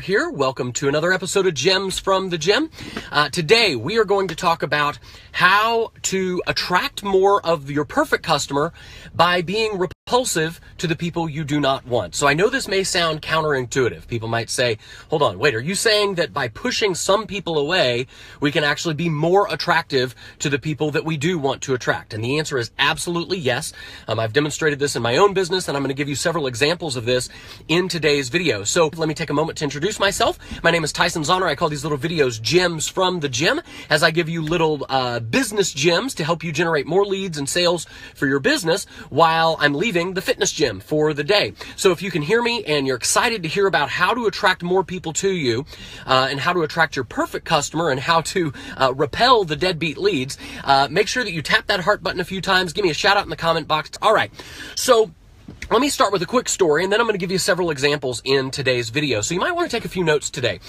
Here. Welcome to another episode of Gems from the Gym. Today we are going to talk about how to attract more of your perfect customer by being repulsive to the people you do not want. So I know this may sound counterintuitive. People might say, hold on, wait, are you saying that by pushing some people away, we can actually be more attractive to the people that we do want to attract? And the answer is absolutely yes. I've demonstrated this in my own business, and I'm going to give you several examples of this in today's video. So let me take a moment to introduce myself. My name is Tyson Zahner. I call these little videos Gems from the Gym, as I give you little business gems to help you generate more leads and sales for your business while I'm leaving the fitness gym for the day. So if you can hear me and you're excited to hear about how to attract more people to you and how to attract your perfect customer and how to repel the deadbeat leads, make sure that you tap that heart button a few times. Give me a shout out in the comment box. All right. So let me start with a quick story, and then I'm going to give you several examples in today's video. So you might want to take a few notes today.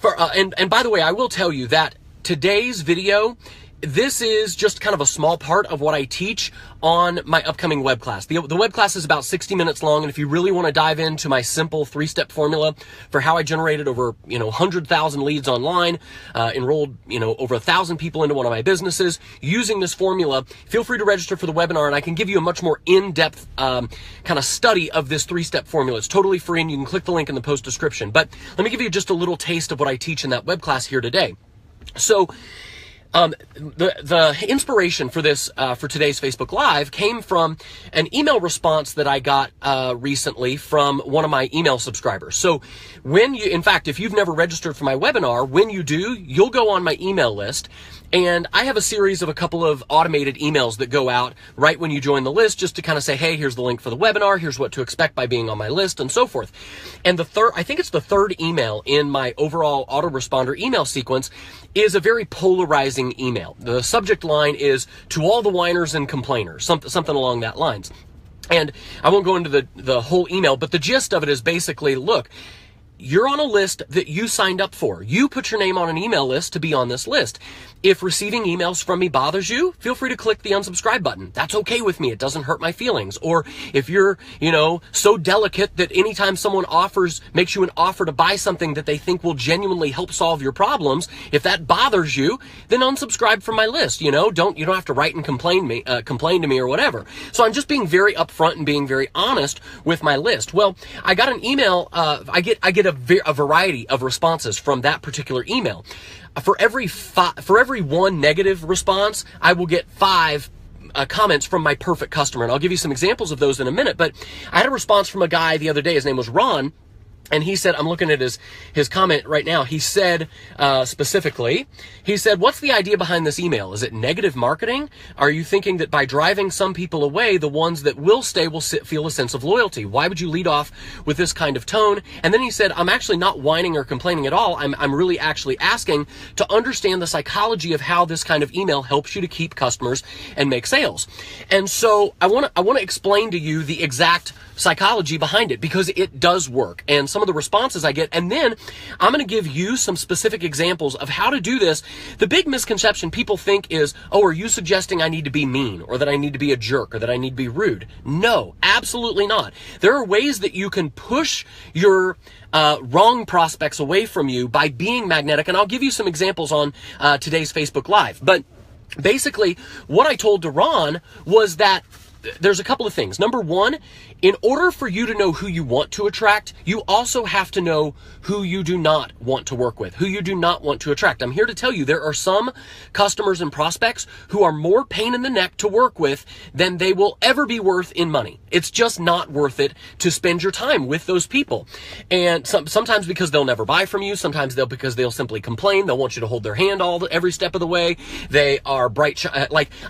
And by the way, I will tell you that today's video, this is just kind of a small part of what I teach on my upcoming web class. The web class is about 60 minutes long, and if you really want to dive into my simple 3-step formula for how I generated over 100,000 leads online, enrolled over 1,000 people into one of my businesses using this formula, feel free to register for the webinar, and I can give you a much more in-depth kind of study of this 3-step formula. It's totally free, and you can click the link in the post description. But let me give you just a little taste of what I teach in that web class here today. So the inspiration for this, for today's Facebook Live came from an email response that I got recently from one of my email subscribers. So in fact, if you've never registered for my webinar, when you do, you'll go on my email list. And I have a series of a couple of automated emails that go out right when you join the list, just to kind of say, hey, here's the link for the webinar, here's what to expect by being on my list, and so forth. And I think it's the third email in my overall autoresponder email sequence, is a very polarizing email. The subject line is "to all the whiners and complainers," something along that lines. And I won't go into the whole email, but the gist of it is basically, look, you're on a list that you signed up for. You put your name on an email list to be on this list. If receiving emails from me bothers you, feel free to click the unsubscribe button. That's okay with me. It doesn't hurt my feelings. Or if you're, so delicate that anytime someone makes you an offer to buy something that they think will genuinely help solve your problems, if that bothers you, then unsubscribe from my list. You don't have to write and complain to me or whatever. So I'm just being very upfront and being very honest with my list. Well, I got an email. I get a variety of responses from that particular email. For every one negative response, I will get 5 comments from my perfect customer. And I'll give you some examples of those in a minute. But I had a response from a guy the other day. His name was Ron. And he said, I'm looking at his comment right now. He said, specifically, what's the idea behind this email? Is it negative marketing? Are you thinking that by driving some people away, the ones that will stay will feel a sense of loyalty? Why would you lead off with this kind of tone? And then he said, I'm actually not whining or complaining at all. I'm really actually asking to understand the psychology of how this kind of email helps you to keep customers and make sales. And so I want to explain to you the exact psychology behind it, because it does work, and some of the responses I get. And then I'm going to give you some specific examples of how to do this. The big misconception people think is, oh, are you suggesting I need to be mean, or that I need to be a jerk, or that I need to be rude? No, absolutely not. There are ways that you can push your wrong prospects away from you by being magnetic, and I'll give you some examples on today's Facebook Live. But basically, what I told to Ron was that there's a couple of things. Number one, in order for you to know who you want to attract, you also have to know who you do not want to work with, who you do not want to attract. I'm here to tell you there are some customers and prospects who are more pain in the neck to work with than they will ever be worth in money. It's just not worth it to spend your time with those people. And sometimes because they'll never buy from you, sometimes because they'll simply complain. They'll want you to hold their hand every step of the way. They are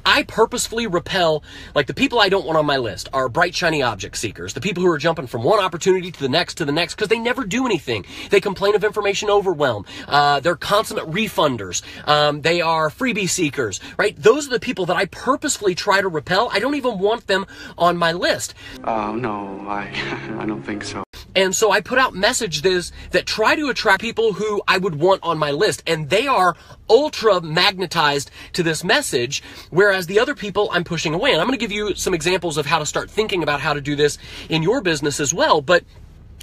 I purposefully repel, the people I don't want on my list are bright, shiny object seekers, the people who are jumping from one opportunity to the next, because they never do anything. They complain of information overwhelm. They're consummate refunders. They are freebie seekers, right? Those are the people that I purposefully try to repel. I don't even want them on my list. No, I don't think so. And so I put out messages that try to attract people who I would want on my list, and they are ultra magnetized to this message, whereas the other people I'm pushing away. And I'm going to give you some examples of how to start thinking about how to do this in your business as well. But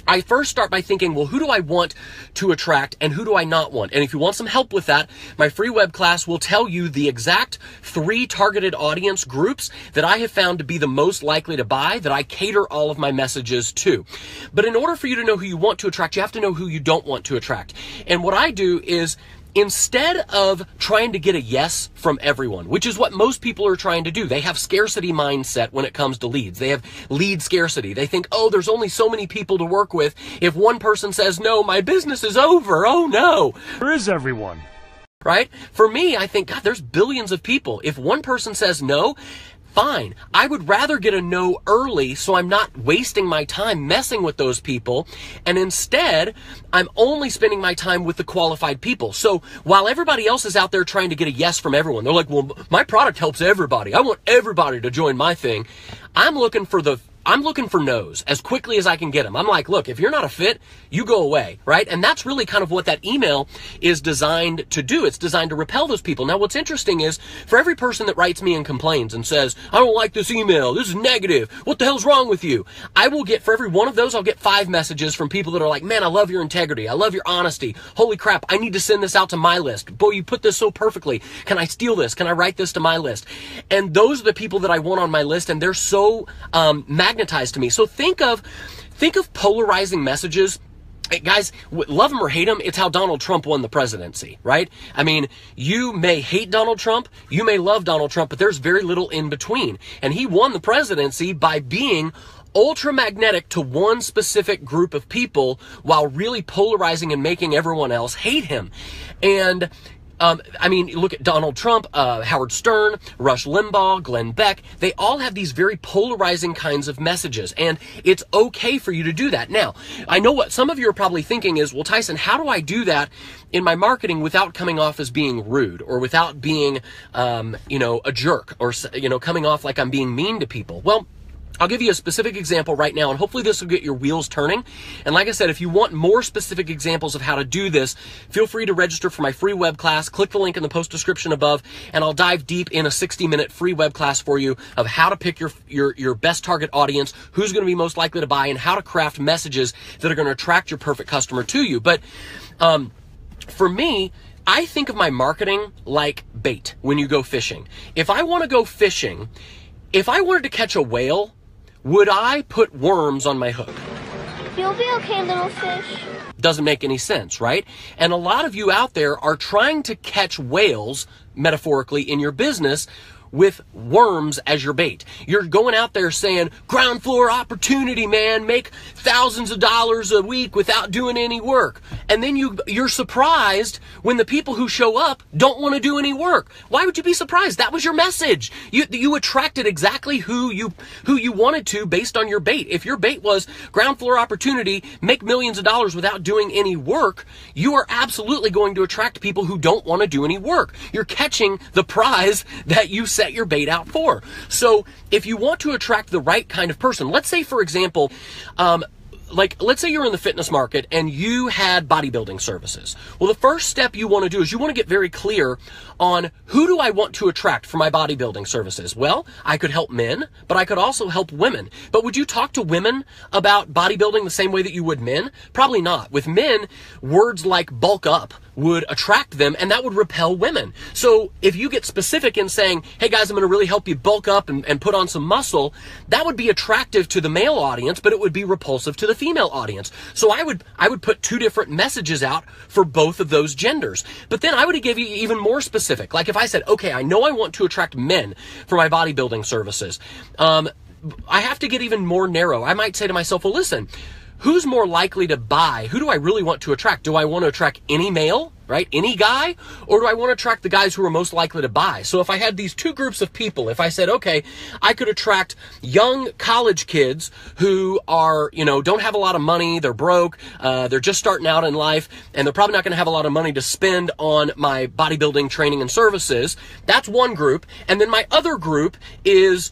I first start by thinking, well, who do I want to attract and who do I not want? And if you want some help with that, my free web class will tell you the exact 3 targeted audience groups that I have found to be the most likely to buy, that I cater all of my messages to. But in order for you to know who you want to attract, you have to know who you don't want to attract. And what I do is, instead of trying to get a yes from everyone, which is what most people are trying to do, they have scarcity mindset when it comes to leads. They have lead scarcity. They think, oh, there's only so many people to work with. If one person says no, my business is over. Oh no. Where is everyone? Right? For me, I think, God, there's billions of people. If one person says no, fine. I would rather get a no early so I'm not wasting my time messing with those people. And instead, I'm only spending my time with the qualified people. So while everybody else is out there trying to get a yes from everyone, they're like, well, my product helps everybody. I want everybody to join my thing. I'm looking for no's as quickly as I can get them. I'm like, look, if you're not a fit, you go away, right? And that's really kind of what that email is designed to do. It's designed to repel those people. Now, what's interesting is, for every person that writes me and complains and says, I don't like this email, this is negative, what the hell's wrong with you? I will get, for every one of those, I'll get 5 messages from people that are like, man, I love your integrity, I love your honesty, holy crap, I need to send this out to my list. Boy, you put this so perfectly. Can I steal this? Can I write this to my list? And those are the people that I want on my list, and they're so magnetized to me. So think of polarizing messages. Hey, guys, love him or hate him, it's how Donald Trump won the presidency, right? I mean, you may hate Donald Trump, you may love Donald Trump, but there's very little in between. And he won the presidency by being ultramagnetic to one specific group of people while really polarizing and making everyone else hate him. And I mean, look at Donald Trump, Howard Stern, Rush Limbaugh, Glenn Beck. They all have these very polarizing kinds of messages, and it's okay for you to do that. Now, I know what some of you are probably thinking is, well, Tyson, how do I do that in my marketing without coming off as being rude or without being, a jerk or, coming off like I'm being mean to people? Well, I'll give you a specific example right now, and hopefully this will get your wheels turning. And like I said, if you want more specific examples of how to do this, feel free to register for my free web class. Click the link in the post description above, and I'll dive deep in a 60-minute free web class for you of how to pick your best target audience, who's going to be most likely to buy, and how to craft messages that are going to attract your perfect customer to you. But for me, I think of my marketing like bait when you go fishing. If I want to go fishing, if I wanted to catch a whale, would I put worms on my hook? You'll be okay, little fish. Doesn't make any sense, right? And a lot of you out there are trying to catch whales, metaphorically, in your business with worms as your bait. You're going out there saying, ground floor opportunity, man, make thousands of dollars a week without doing any work. And then you're surprised when the people who show up don't want to do any work. Why would you be surprised? That was your message. You attracted exactly who you wanted to based on your bait. If your bait was ground floor opportunity, make millions of dollars without doing any work, you are absolutely going to attract people who don't want to do any work. You're catching the prize that you set your bait out for. So if you want to attract the right kind of person, let's say, for example, let's say you're in the fitness market and you had bodybuilding services. Well, the first step you want to do is you want to get very clear on who do I want to attract for my bodybuilding services. Well, I could help men, but I could also help women. But would you talk to women about bodybuilding the same way that you would men? Probably not. With men, words like bulk up would attract them, and that would repel women. So if you get specific in saying, hey guys, I'm going to really help you bulk up and put on some muscle, that would be attractive to the male audience, but it would be repulsive to the female audience. So I would put 2 different messages out for both of those genders. But then I would give you even more specific. Like if I said, okay, I know I want to attract men for my bodybuilding services. I have to get even more narrow. I might say to myself, well, listen, who's more likely to buy? Who do I really want to attract? Do I want to attract any male, right? Any guy? Or do I want to attract the guys who are most likely to buy? So if I had these 2 groups of people, if I said, okay, I could attract young college kids who are, don't have a lot of money, they're broke, they're just starting out in life, and they're probably not going to have a lot of money to spend on my bodybuilding training and services. That's one group. And then my other group is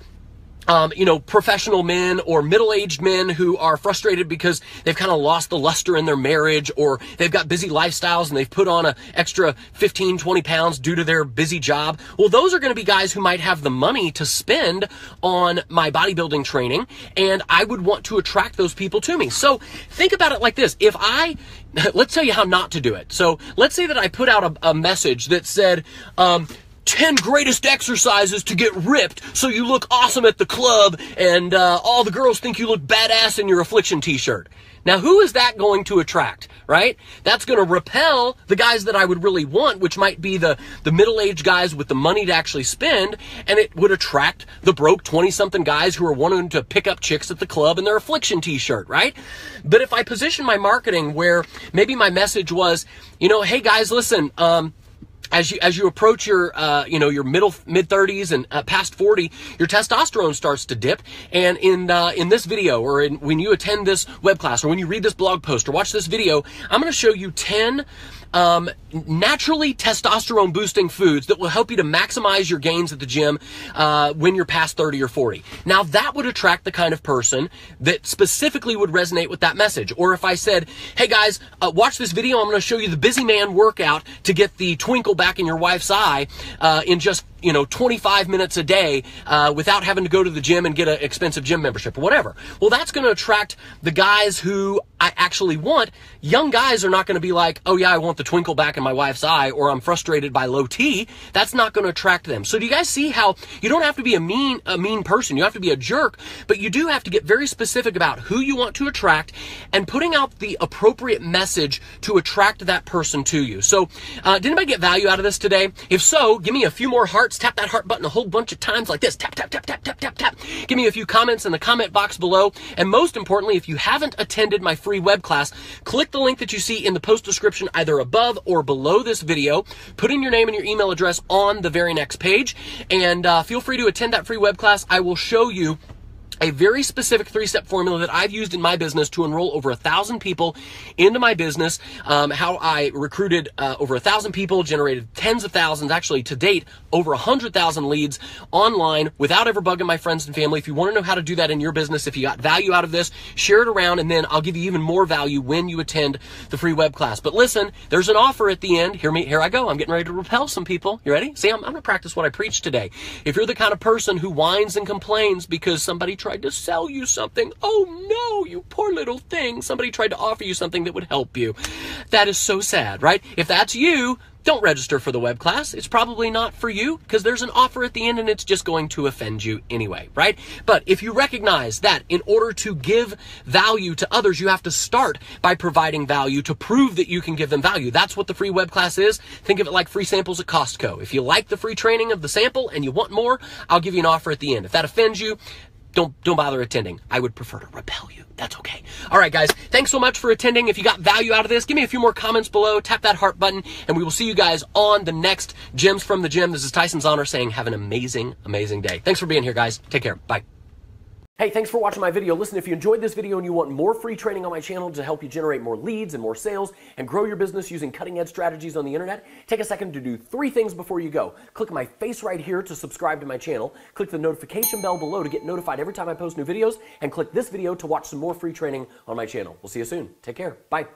professional men or middle-aged men who are frustrated because they've kind of lost the luster in their marriage, or they've got busy lifestyles and they've put on an extra 15, 20 pounds due to their busy job. Well, those are going to be guys who might have the money to spend on my bodybuilding training, and I would want to attract those people to me. So think about it like this. Let's tell you how not to do it. So let's say that I put out a message that said, 10 greatest exercises to get ripped so you look awesome at the club and all the girls think you look badass in your Affliction t-shirt. Now, who is that going to attract, right? That's going to repel the guys that I would really want, which might be the middle-aged guys with the money to actually spend, and it would attract the broke 20-something guys who are wanting to pick up chicks at the club in their Affliction t-shirt, right? But if I position my marketing where maybe my message was, hey guys, listen, as you approach your mid-30s and past 40, your testosterone starts to dip. And in this video, or when you attend this web class, or when you read this blog post, or watch this video, I'm going to show you 10 naturally testosterone boosting foods that will help you to maximize your gains at the gym when you're past 30 or 40. Now, that would attract the kind of person that specifically would resonate with that message. Or if I said, hey guys, watch this video, I'm going to show you the busy man workout to get the twinkle back in your wife's eye in just 25 minutes a day without having to go to the gym and get an expensive gym membership or whatever. Well, that's going to attract the guys who I actually want. Young guys are not going to be like, oh yeah, I want the twinkle back in my wife's eye, or I'm frustrated by low T. That's not going to attract them. So do you guys see how you don't have to be a mean person? You have to be a jerk, but you do have to get very specific about who you want to attract and putting out the appropriate message to attract that person to you. So did anybody get value out of this today? If so, give me a few more hearts. Tap that heart button a whole bunch of times like this. Tap, tap, tap, tap, tap, tap, tap. Give me a few comments in the comment box below. And most importantly, if you haven't attended my free web class, click the link that you see in the post description either above or below this video. Put in your name and your email address on the very next page. And feel free to attend that free web class. I will show you a very specific 3-step formula that I've used in my business to enroll over 1,000 people into my business, how I recruited over 1,000 people, generated tens of thousands, actually to date, over 100,000 leads online without ever bugging my friends and family. If you want to know how to do that in your business, if you got value out of this, share it around, and then I'll give you even more value when you attend the free web class. But listen, there's an offer at the end. Here I go. I'm getting ready to repel some people. You ready? See, I'm going to practice what I preach today. If you're the kind of person who whines and complains because somebody tried to sell you something, oh no, you poor little thing, somebody tried to offer you something that would help you. That is so sad, right? If that's you, don't register for the web class. It's probably not for you because there's an offer at the end and it's just going to offend you anyway, right? But if you recognize that in order to give value to others, you have to start by providing value to prove that you can give them value. That's what the free web class is. Think of it like free samples at Costco. If you like the free training of the sample and you want more, I'll give you an offer at the end. If that offends you, don't bother attending. I would prefer to repel you. That's okay. All right, guys. Thanks so much for attending. If you got value out of this, give me a few more comments below. Tap that heart button, and we will see you guys on the next Gems from the Gym. This is Tyson Zahner saying have an amazing, amazing day. Thanks for being here, guys. Take care. Bye. Hey, thanks for watching my video. Listen, if you enjoyed this video and you want more free training on my channel to help you generate more leads and more sales and grow your business using cutting-edge strategies on the internet, take a second to do 3 things before you go. Click my face right here to subscribe to my channel. Click the notification bell below to get notified every time I post new videos. And click this video to watch some more free training on my channel. We'll see you soon. Take care. Bye.